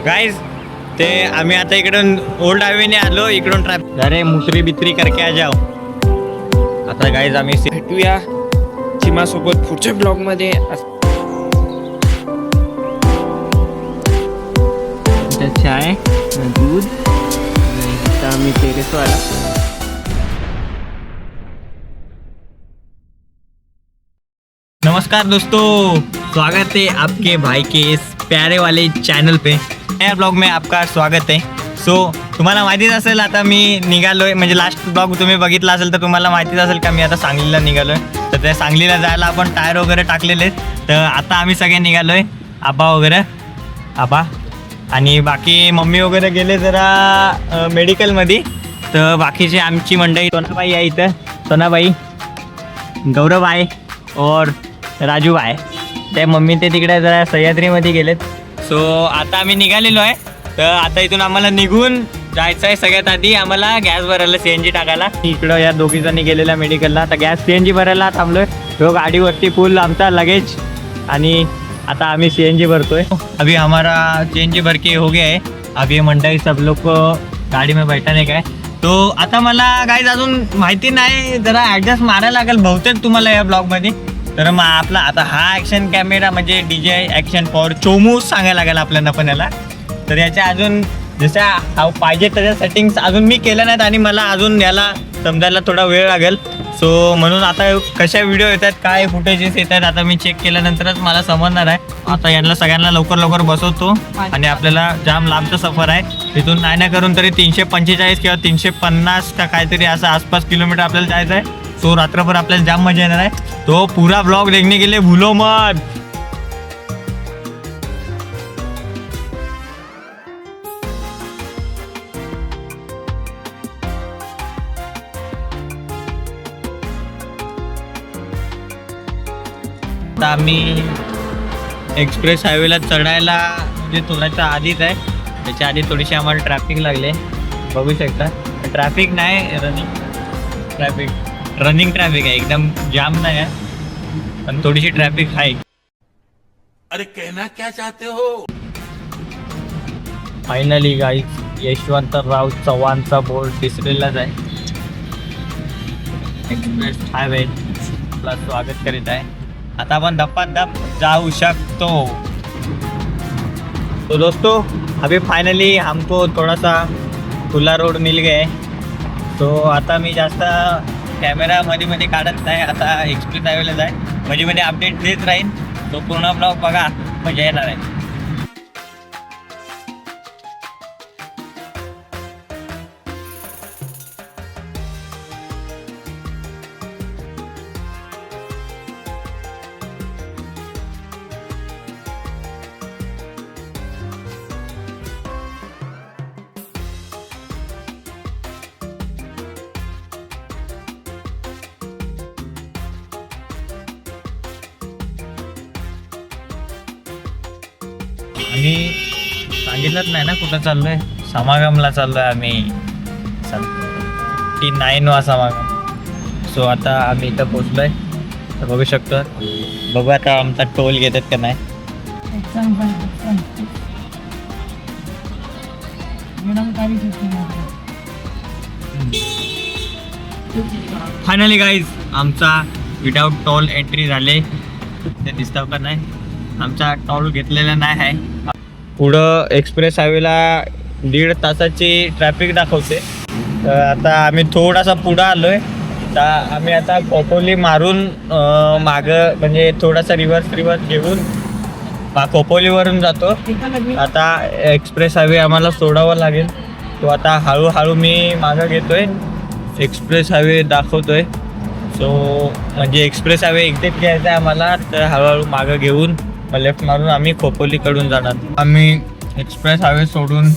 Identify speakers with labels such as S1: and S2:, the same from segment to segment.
S1: Guys ते आम्ही आता इकडून ओल्ड हायवेने आलो, इकडून ट्रॅफिक अरे मुसरी बित्री करके आ जाओ. आता गाइस आम्ही
S2: भेटूया चिमासोबत पुढच्या ब्लॉगमध्ये.
S1: चाय दूध आम्ही टेरेसवर आला. नमस्कार दोस्तों, स्वागत है आपके भाई के इस प्यारे वाले चॅनल पे. नया ब्लॉग में आपका स्वागत है. तुम्हाला माहितीच असेल आता मी निघालोय, म्हणजे लास्ट ब्लॉग तुम्ही बघितला असेल तर तुम्हाला माहितीच असेल का मी आता सांगलीला निघालोय. तर त्या सांगलीला जायला आपण टायर वगैरे टाकलेले. तर आता आम्ही सगळे निघालोय, आबा वगैरे आबा आणि बाकी मम्मी वगैरे गेले जरा मेडिकलमध्ये. तर बाकीचे आमची मंडळी सोनाबाई आहे इथं, सोनाबाई, गौरव आहे और राजू आहे. ते मम्मी ते तिकडे जरा सह्याद्रीमध्ये गेलेत. सो आता आम्ही निघालेलो आहे. तर आता इथून आम्हाला निघून जायचं आहे. सगळ्यात आधी आम्हाला गॅस भरायला, CNG टाकायला. इकडं या दोघी जणी गेलेल्या मेडिकलला. आता गॅस CNG भरायला थांबलोय. तो गाडीवरती फुल आमचा लगेज आणि आता आम्ही CNG भरतोय. अभी हमारा CNG भर के हो गया है. अभी मंडळी सब लोग को गाडी में बैठाने का है. तो आता मला गाईज अजून माहिती नाही, जरा ॲडजस्ट मारायला लागेल बहुतेक तुम्हाला या ब्लॉगमध्ये. तर मग आपला आता हा ॲक्शन कॅमेरा म्हणजे DJI ॲक्शन पॉवर चोमूस सांगायला लागेल आपल्याला पण याला. तर याच्या अजून जशा पाहिजे त्याच्या सेटिंग्स अजून मी केल्या नाहीत आणि मला अजून याला समजायला थोडा वेळ लागेल. सो म्हणून आता कशा व्हिडिओ येतात, काय फुटेजेस येतात, आता मी चेक केल्यानंतरच मला समजणार आहे. आता यांना सगळ्यांना लवकर बसवतो आणि आपल्याला जाम लांबचा सफर आहे. तिथून नाही करून तरी 345 किंवा 350 का काहीतरी असं आसपास किलोमीटर आपल्याला जायचं आहे. सो रात्रभर आपल्याला जाम मजा येणार आहे. तो पूरा ब्लॉग देखने के लिए भूलो मत. आता आम्ही एक्सप्रेस हायवेला चढायला म्हणजे थोड्याच्या आधीच आहे. त्याच्या आधी थोडीशी आम्हाला ट्रॅफिक लागले, बघू शकता. ट्रॅफिक नाही, रनिंग ट्रॅफिक आहे, एकदम जाम नाही आहे पण थोडीशी ट्रॅफिक आहे.
S3: अरे कहना क्या चाहते हो.
S1: फायनली गाईज यशवंतराव चव्हाणचा बोर्ड दिसलेलाच आहे. एक्सप्रेस हायवे ला स्वागत करीत आहे. आता आपण धप्पाधप जाऊ शकतो. तो दोस्तों अभी फाइनली हमको थोड़ा सा खुला रोड मिल गए. तो आता मी जास्त कॅमेरा मध्ये काढत नाही. आता एक्सप्रेस हायवेला जाय मध्ये अपडेट देत राहीन. तो पूर्ण ब्लॉग बघा, मजा येणार आहे. आम्ही सांगितलंच नाही ना कुठं चाललोय. समागमला चाललोय आम्ही, 9 समागम. सो आता आम्ही इथं पोचलोय. तर बघू शकतो, बघू आता आमचा टोल घेतात का नाही. फायनली गाईज आमचा विदाउट टोल एंट्री झाले. ते दिसतं का नाही, आमचा टोल घेतलेला नाही आहे. पुढं एक्सप्रेस हायवेला 1.5 तासाची ट्रॅफिक दाखवते. तर आता आम्ही थोडासा पुढं आलोय. तर आम्ही आता खोपोली मारून मागं म्हणजे थोडासा रिव्हर्स घेऊन खोपोलीवरून जातो. आता एक्सप्रेस हायवे आम्हाला सोडावा लागेल. तो आता हळूहळू मी मागं घेतोय, एक्सप्रेस हायवे दाखवतोय. सो म्हणजे एक्सप्रेस हायवे एक्झिट घ्यायचा आहे आम्हाला. तर हळूहळू मागं घेऊन लेफ्ट मारून आम्ही खोपोलीकडून जाणार. आम्ही एक्सप्रेस हायवे सोडून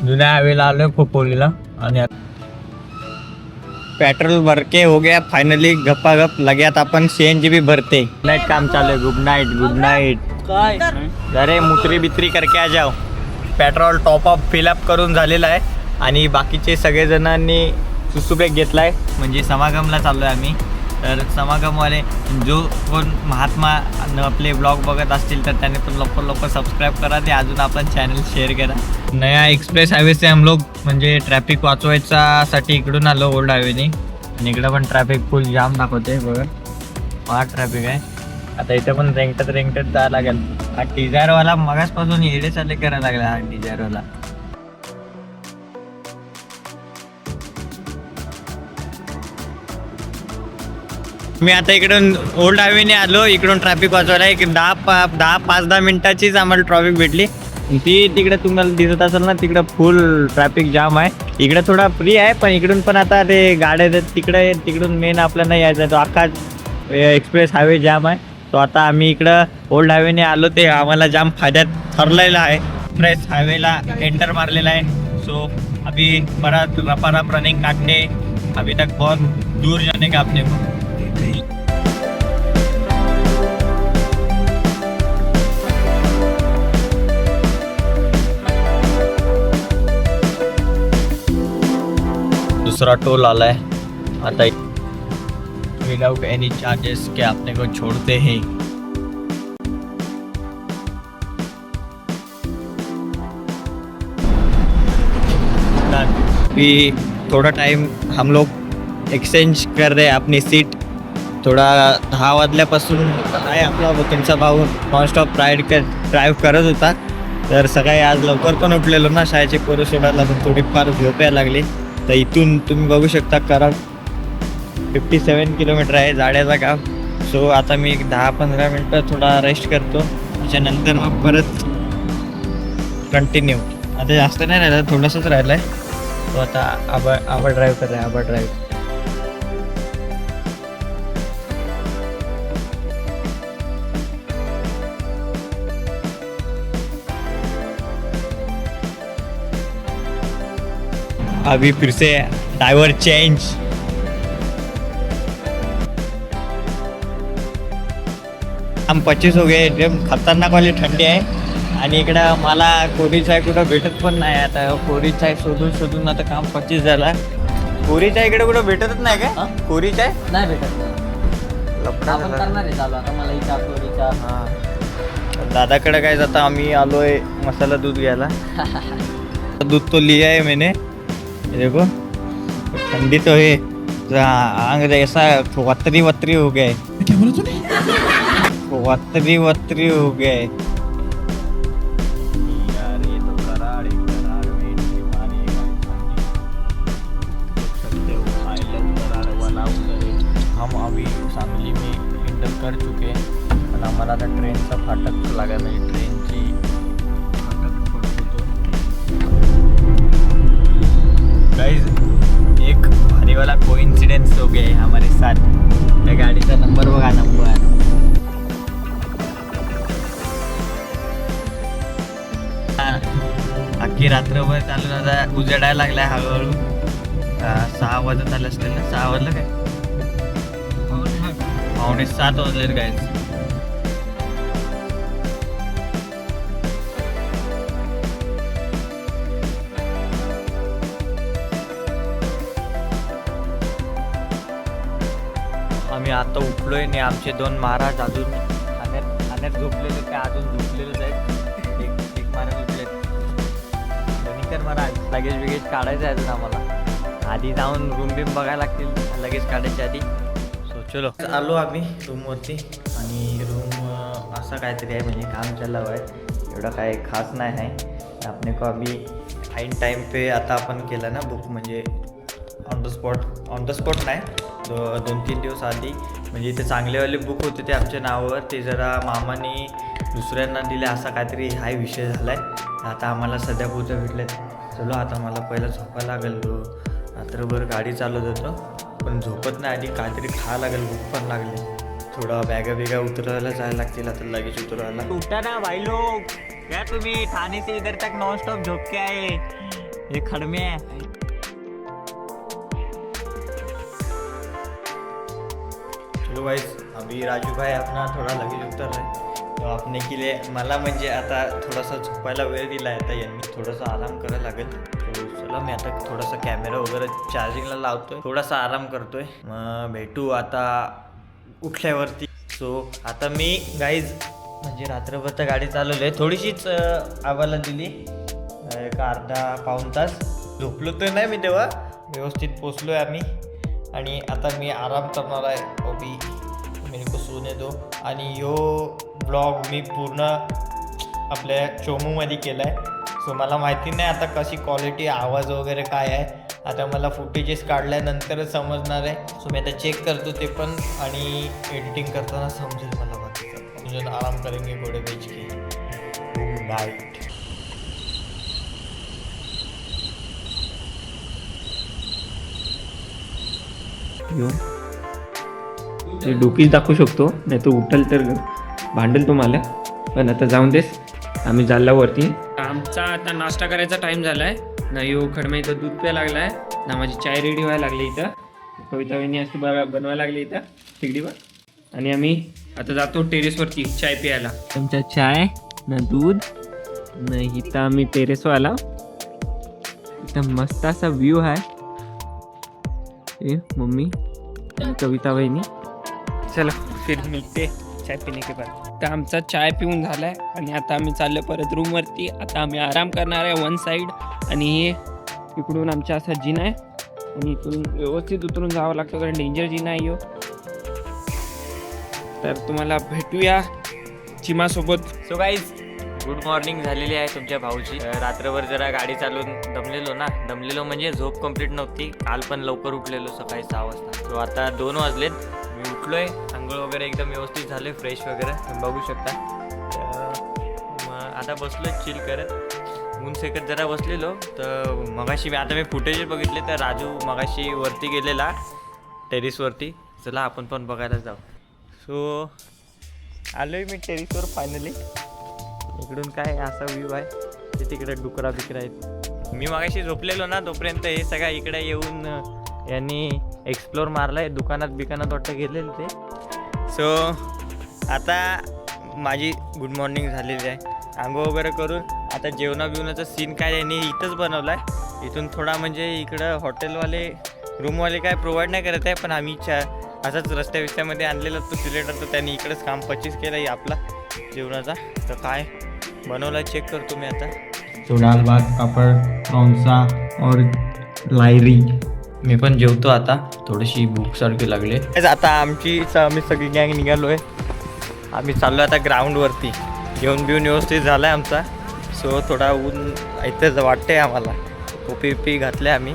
S1: जुन्या हायवेला आलो खोपोलीला. आणि पेट्रोल भर के हो गया फाइनली, गप्पागप लग्यात आपण CNG भी भरते. नाईट काम चालू आहे. Good night. अरे मुसरी बित्री करके आ जाओ. पेट्रोल टॉपअप फिलअप करून झालेलं आहे आणि बाकीचे सगळेजणांनी सुसुबेक घेतलाय. म्हणजे समागमला चाललो आहे आम्ही. तर समागमवाले जो कोण महात्मा आपले ब्लॉग बघत असतील तर त्यांनी पण लवकर सबस्क्राईब करा ते अजून आपला चॅनल शेअर करा. नया एक्सप्रेस हायवे से हम लोग म्हणजे ट्रॅफिक वाचवायच्यासाठी इकडून आलो ओल्ड हायवेने आणि इकडं पण ट्रॅफिक फुल जाम दाखवते बघा. फार ट्रॅफिक आहे. आता इथे पण रेंगटत जायला लागेल. हा डिझायरवाला मगासपासून येडे चाले करायला लागला. हा डिझायरवाला मी आता इकडून ओल्ड हायवेने आलो. इकडून ट्रॅफिक वाचवायला एक 10 मिनिटाचीच आम्हाला ट्रॅफिक भेटली. ती तिकडे तुम्हाला दिसत असेल ना तिकडं फुल ट्रॅफिक जाम आहे. इकडे थोडा फ्री आहे पण इकडून पण आता ते गाड्या तिकडून मेन आपल्याला यायचं तो अख्खा एक्सप्रेस हायवे जाम आहे. तो आता आम्ही इकडं ओल्ड हायवेने आलो ते आम्हाला जाम फायद्यात ठरलेला आहे. एक्सप्रेस हायवेला एंटर मारलेला आहे. सो अभी परत रपारप रनिंग काटने अभी तक बहुत दूर जाने का अपने को. दूसरा टोल आला है आता विदाउट एनी चार्जेस के अपने को छोड़ते हैं. अभी थोड़ा टाइम हम लोग एक्सचेंज कर रहे हैं अपनी सीट. थोडा 10 वाजल्यापासून आहे आपला त्यांचा भाऊ नॉनस्टॉप ड्राईव्ह करत होता. तर सकाळी आज लवकर पण उठलेलो ना शाळेचे पोरं सोडायला तर थोडीफार झोप यायला लागली. तर इथून तुम्ही बघू शकता कराड 57 किलोमीटर आहे जाड्याचा गाव. सो आता मी 10-15 मिनटं थोडा रेस्ट करतो. त्याच्यानंतर मग परत कंटिन्यू. आता जास्त नाही राहिलं थोडंसंच राहिलं आहे. तो आता आबा ड्राईव्ह करत आहे. आबा ड्राईव्ह अभी फिर से ड्राइवर चेंज. हम 25 हो गए. एकदम खतरनाक वाली ठंडी आहे आणि इकडं मला कोरी चाय कुठं भेटत पण नाही. आता कोरी चाय शोधून आता काम 25 झाला. कोरी चाय इकडे कुठं भेटतच नाही का? कोरी चाय
S4: नाही भेटत.
S1: लफडा
S4: आपण
S1: झाला.
S4: करणार आहे चालू आता मला इच्छा चोरीचा.
S1: हां दादाकडे काय जाता आम्ही आलोय मसाला दूध घ्यायला. दूध तो लिया है मैंने. देखो ठंडी तो है. आंग ऐसा वत्री हो गया है. क्या बोला तूने? वत्री हो गया है. यार ये तो कराड़ में इतनी मारी है ठंडी. देख सकते हो आई लव कराड़ वाला उधर है. हम अभी सांगली में एंटर कर चुके हैं पण आम्हाला आता ट्रेनचा फाटक लागा म्हणजे ट्रेनची फाटक पडतो. गाइस एक भारी वाला कोइंसिडेंस हो गया है हमारे साथ. त्या गाडीचा नंबर बघा. नंबर अख्खी रात्रभर चालून आता उजेडायला लागलाय हळूहळू. 6 वाजत आलं असतील ना. 6 वाजलं काय? 6:45 वाजले काय. आम्ही आता उठलोय आणि आमचे 2 महाराज अजून ठाण्यात झोपलेले ते अजून झोपलेलेच आहेत. एक महाराज उठलेत. गणिकर महाराज लगेच बिगेज काढायचं आहे अजून आम्हाला. आधी जाऊन रूम बिम बघायला लागतील लगेच काढायच्या आधी. सो चलो आलो आम्ही रूमवरती आणि रूम असा काहीतरी आहे म्हणजे काम चालू आहे. एवढं काय खास नाही आहे. आपने को अभी फाईन टाईम पे आता आपण केलं ना बुक म्हणजे ऑन द स्पॉट नाही 2-3 दिवस आधी म्हणजे इथे चांगलेवाले बुक होते ते आमच्या नावावर. ते जरा मामाने दुसऱ्यांना दिले असा काहीतरी हाय विषय झाला आहे. आता आम्हाला सध्या पुरतं भेटले. चलो आता मला पहिलं झोपायला लागेल. रात्रभर गाडी चालवत होतो पण झोपत नाही. आधी काहीतरी खायला लागेल. भूक पण लागली. थोडा बॅगा उतरवायला जायला लागतील आता लगेच उतरवायला. उठा ना भाई लोग. क्या तुम्ही ठाणे से इधर तक नॉन स्टॉप झोप के आए. ये खडमे आहे. चलो गाइस अभी राजू भाई अपना थोड़ा लगेज उतर रहा है. तो आपने के लिए मला म्हणजे आता थोडासा झोपायला वेळ दिला आहे. आता यांनी थोडासा आराम करायला लागेल. चला मी आता थोडासा कॅमेरा वगैरे चार्जिंगला लावतोय, थोडासा आराम करतोय, मग भेटू आता उठल्यावरती. सो आता मी गाईज म्हणजे रात्रभर तर गाडी चालवली आहे, थोडीशीच आवाला दिली, एक अर्धा पाऊण तास झोपलो तर नाही मी तेव्हा, व्यवस्थित पोचलो आहे आम्ही. आणि आता मी आराम करणार आहे, अभी मेरे को सोने दो. आणि ह्यो ब्लॉग मी पूर्ण आपल्या चोमूमध्ये केला आहे. सो मला माहिती नाही आता कशी क्वालिटी, आवाज वगैरे काय आहे, आता मला फुटेजेस काढल्यानंतरच समजणार आहे. सो मी आता चेक करतो ते पण, आणि एडिटिंग करताना समजेल मला बाकीचं. म्हणजे आराम करेंगे घोडे बेच के. Good night.
S2: ते डोकीच दाखवू शकतो, नाही तो उठल तर भांडेल तुम्हाला. पण आता जाऊन देस, आम्ही चालल्यावरती. आमचा आता नाश्ता करायचा टाइम झालाय ना. यो खडमे इथं दूध प्यायला लागलाय ना, माझी चाय रेडी व्हायला लागली इथं. कविता वहिनी असं बनवायला लागली इथं तिकडीवर. आणि आम्ही आता जातो टेरेसवरती चाय प्यायला. तुमचा चाय ना दूध नाही, इथं आम्ही टेरेसवर आला. इथं मस्त असा व्ह्यू आहे. मम्मी कविता वहिनी, चलो फिर मिळते चाय पिणे के बाद. तर आमचा चाय पिऊन झालाय आणि आता आम्ही चाललो परत रूमवरती. आता आम्ही आराम करणार आहे वन साईड. आणि हे इकडून आमचा असा जिना आहे आणि इकडून व्यवस्थित उतरून जावं लागतं, कारण डेंजर जिना आहे यो. तर तुम्हाला भेटूया चिमासोबत.
S1: सो गाईज गुड मॉर्निंग झालेली आहे तुमच्या भाऊची. रात्रभर जरा गाडी चालवून दमलेलो म्हणजे झोप कंप्लीट नव्हती. काल पण लवकर उठलेलो सकाळी 6 वाजता. सो आता 2 वाजलेत, मी उठलोय, आंघोळ वगैरे एकदम व्यवस्थित झाले, फ्रेश वगैरे तुम्ही बघू शकता. मग आता बसलोय चिल करत, ऊन सेकत जरा बसलेलो. तर मगाशी आता मी फुटेज बघितले, तर राजू मगाशी वरती गेलेला टेरिसवरती. चला आपण पण बघायला जाऊ. सो आलोय मी टेरिसवर फायनली. इकडून काय असा व्ह्यू आहे, ते तिकडे डुकरा बिकरा आहेत. मी मगाशी झोपलेलो ना, तोपर्यंत हे सगळं इकडे येऊन यांनी एक्सप्लोर मारलाय. दुकानात वाटतं गेलेलं ते. सो आता माझी गुड मॉर्निंग झालेली आहे. आंघोळ वगैरे करून आता जेवणाचा सीन काय यांनी इथंच बनवला आहे. इथून थोडा म्हणजे इकडं हॉटेलवाले रूमवाले काय प्रोव्हाइड नाही करत आहे, पण आम्ही असाच रस्त्यामध्ये आणलेला तो सिलेंडर, तर त्यांनी इकडेच काम 25 केलं आहे आपला जेवणाचा. तर काय बनवलं चेक करतो मी आता. तो दाल भात, पापड, प्रॉन्सा और लायरी. मी पण जेवतो आता, थोडीशी भूक सारखी लागली. आता आम्ही सगळी गँग निघालो आहे. आम्ही चाललो आता ग्राउंडवरती. जेवण बिवून व्यवस्थित झाला आहे आमचा. सो थोडा ऊन इथंच वाटतंय आम्हाला. टोपी बिपी घातले आम्ही.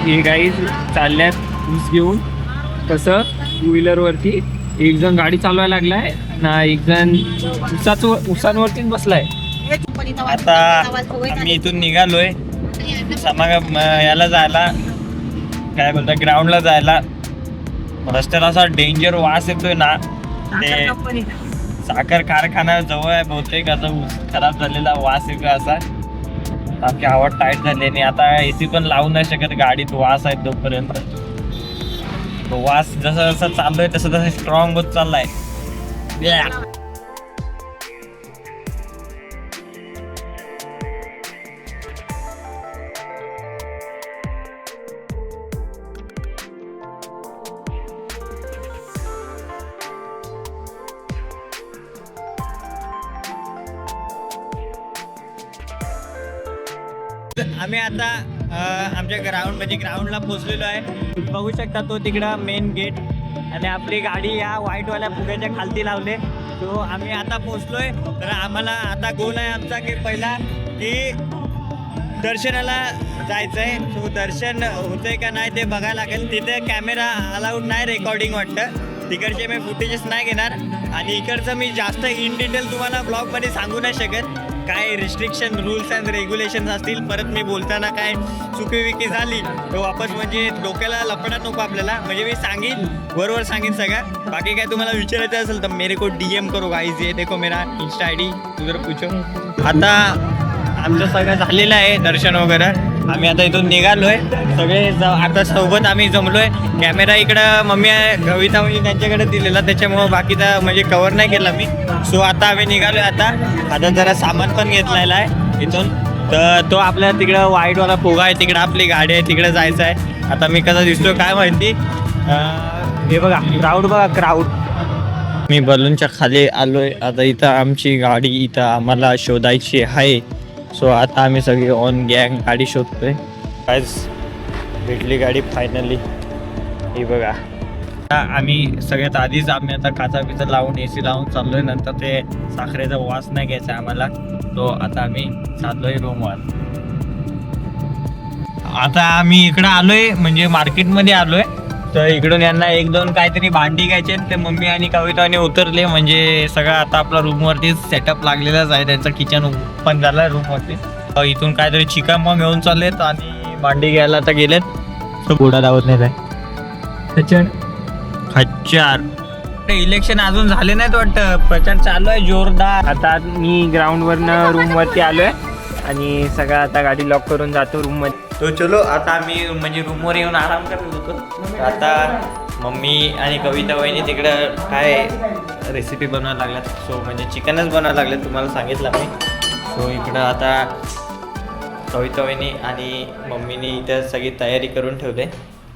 S2: हे गाई चालल्यात ऊस घेऊन. कसं टू व्हीलरवरती एक जण गाडी चालवायला लागलाय ना, एक जण उसांवरतीच बसलाय.
S1: आता आम्ही इथून निघालोय याला जायला, काय बोलतात, ग्राउंडला जायला. रस्त्याला असा डेंजर वास येतोय ना, ते साखर कारखाना जवळ आहे बहुतेक. आता खराब झालेला वास येतोय असा, आपली हवा टाईट झाली. आणि आता AC पण लावू नाही शकत गाडीत, वास आहे तोपर्यंत. वास जसं जसं चाललोय तसं स्ट्रॉंग होत चाललाय. आम्ही आता आमच्या ग्राउंडला पोहोचलेलो आहे. बघू शकता तो तिकडं मेन गेट, आणि आपली गाडी या व्हाईटवाल्या फुग्याच्या खालती लावले. तो आम्ही आता पोहोचलोय. तर आम्हाला आता गोल आहे आमचा की पहिला की दर्शनाला जायचं आहे. सो दर्शन होतंय का नाही ते बघायला लागेल. तिथे कॅमेरा अलाउड नाही, रेकॉर्डिंग वाटतं. तिकडचे मी फुटेजेस नाही घेणार, आणि इकडचं मी जास्त इन डिटेल तुम्हाला ब्लॉगमध्ये सांगू नाही शकत. काय रिस्ट्रिक्शन, रूल्स अँड रेग्युलेशन्स असतील. परत मी बोलताना काय चुकीविकी झाली तर वापस म्हणजे डोक्याला लपडा नको आपल्याला. म्हणजे मी सांगेन, बरोबर सांगेन सगळं. बाकी काय तुम्हाला विचारायचं असेल तर मेरे को DM करो गाइस. ये देखो मेरा इंस्टा ID, तुझं पूछो. आता आमचं सगळं झालेलं आहे दर्शन वगैरे. आम्ही आता इथून निघालोय सगळे आता सोबत आम्ही जमलोय. कॅमेरा इकडं मम्मी कविता म्हणजे त्यांच्याकडे दिलेला, त्याच्यामुळं बाकीचा म्हणजे कवर नाही केला मी. सो आता आम्ही निघालोय. आता जरा सामान पण घेतलेलं आहे इथून. तर तो आपल्या तिकडं वाईटवाला फुगा आहे, तिकडं आपली गाडी आहे, तिकडे जायचं आहे. आता मी कसा दिसतोय काय माहिती. हे बघा क्राऊड बघा क्राऊड. मी बलूनच्या खाली आलोय. आता इथं आमची गाडी इथं आम्हाला शोधायची आहे. सो आता आम्ही सगळे ऑन गँग गाडी शोधतोय. कायच भेटली गाडी फायनली. ही बघा. आम्ही सगळ्यात आधीच आम्ही आता काचा बिचा लावून AC लावून चाललोय. नंतर ते साखरेचा वास नाही घ्यायचा आम्हाला. तो आता आम्ही चाललोय रूमवर. आता आम्ही इकडं आलोय म्हणजे मार्केटमध्ये आलोय. तर इकडून यांना 1-2 काहीतरी भांडी घ्यायचे. ते मम्मी आणि कविताने उतरले म्हणजे सगळं आता आपला रूमवरतीच सेटअप लागलेलाच आहे. त्यांचं किचन पण झालं रूमवरती. इथून काहीतरी चिकन मग घेऊन चाललेत आणि भांडी घ्यायला आता गेलेत. तो घोडा धावत नाही काय खच्चार. इलेक्शन अजून झाले नाहीत वाटतं. प्रचार चालू आहे जोरदार.
S2: आता मी ग्राउंडवरनं रूमवरती आलोय आणि सगळं आता गाडी लॉक करून जातो रूममध्ये.
S1: तो चलो आता आम्ही म्हणजे रूमवर येऊन आराम करत होतो. आता मम्मी आणि कविता वहिनी तिकडं काय रेसिपी बनवायला लागल्यात. सो म्हणजे चिकनच बनवायला लागले तुम्हाला सांगितलं मी. सो इकडं आता कविता वहिनी आणि मम्मीने इथं सगळी तयारी करून ठेवले.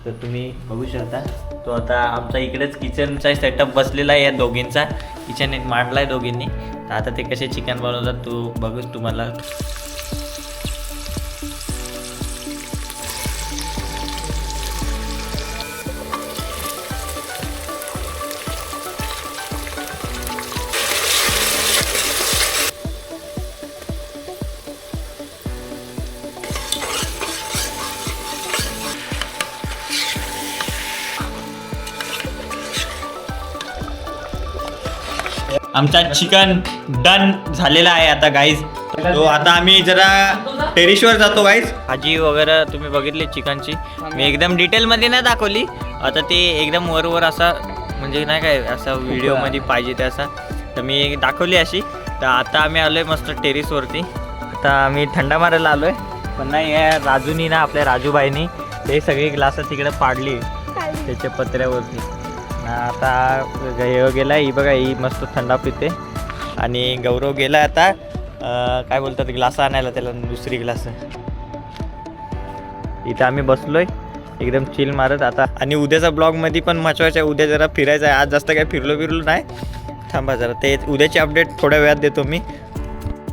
S1: तर तुम्ही बघू शकता. तो आता आमचा इकडेच किचनचा सेटअप बसलेला आहे. या दोघींचा किचन एक मांडला आहे दोघींनी. तर आता ते कसे चिकन बनवतात तो बघूच तुम्हाला. आमचा चिकन डन झालेला आहे आता गाईज. तो आता आम्ही जरा टेरिसवर जातो गाईज. भाजी वगैरे तुम्ही बघितली चिकनची. मी एकदम डिटेलमध्ये नाही दाखवली. आता ते एकदम वरवर असा म्हणजे नाही काय असं व्हिडिओमध्ये पाहिजे ते असा. तर मी दाखवली अशी. तर आता आम्ही आलो आहे मस्त टेरिसवरती. आता आम्ही थंडा मारायला आलो आहे. पण नाही या राजूनी ना आपल्या राजूबाईनी ते सगळी ग्लासं तिकडे पाडली त्याच्या पत्र्यावरती. आता गेला ही बघा ही मस्त थंडा पिते. आणि गौरव गेला आता काय बोलतात ग्लास आणायला त्याला दुसरी ग्लास. इथं आम्ही बसलोय एकदम चिल मारत आता. आणि उद्याचा ब्लॉगमध्ये पण महत्त्वाचं आहे. उद्या जरा फिरायचं आहे. आज जास्त काय फिरलो नाही. थांबा जरा ते उद्याची अपडेट थोड्या वेळात देतो मी.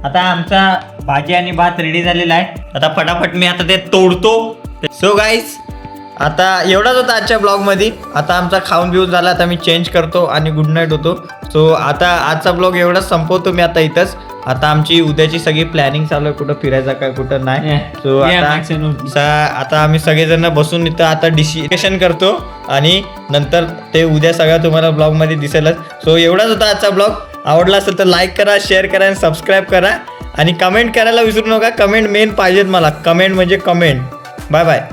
S1: आता आमचा भाजी आणि भात रेडी झालेला आहे. आता फटाफट मी आता ते तोडतो. सो गाईज आता एवढाच होता आजच्या ब्लॉगमध्ये. आता आमचा खाऊन पिऊन झाला. आता मी चेंज करतो आणि गुड नाईट होतो. सो आता आजचा ब्लॉग एवढाच संपवतो मी आता इथंच. आता आमची उद्याची सगळी प्लॅनिंग चालू आहे कुठं फिरायचं काय कुठं नाही. सो आता आम्ही सगळेजण बसून इथं आता डिस्कशन करतो आणि नंतर ते उद्या सगळं तुम्हाला ब्लॉगमध्ये दिसेलच. सो एवढाच होता आजचा ब्लॉग. आवडला असेल तर लाईक करा, शेअर करा आणि सबस्क्राईब करा आणि कमेंट करायला विसरू नका. कमेंट मेन पाहिजेत मला. कमेंट म्हणजे कमेंट. Bye bye.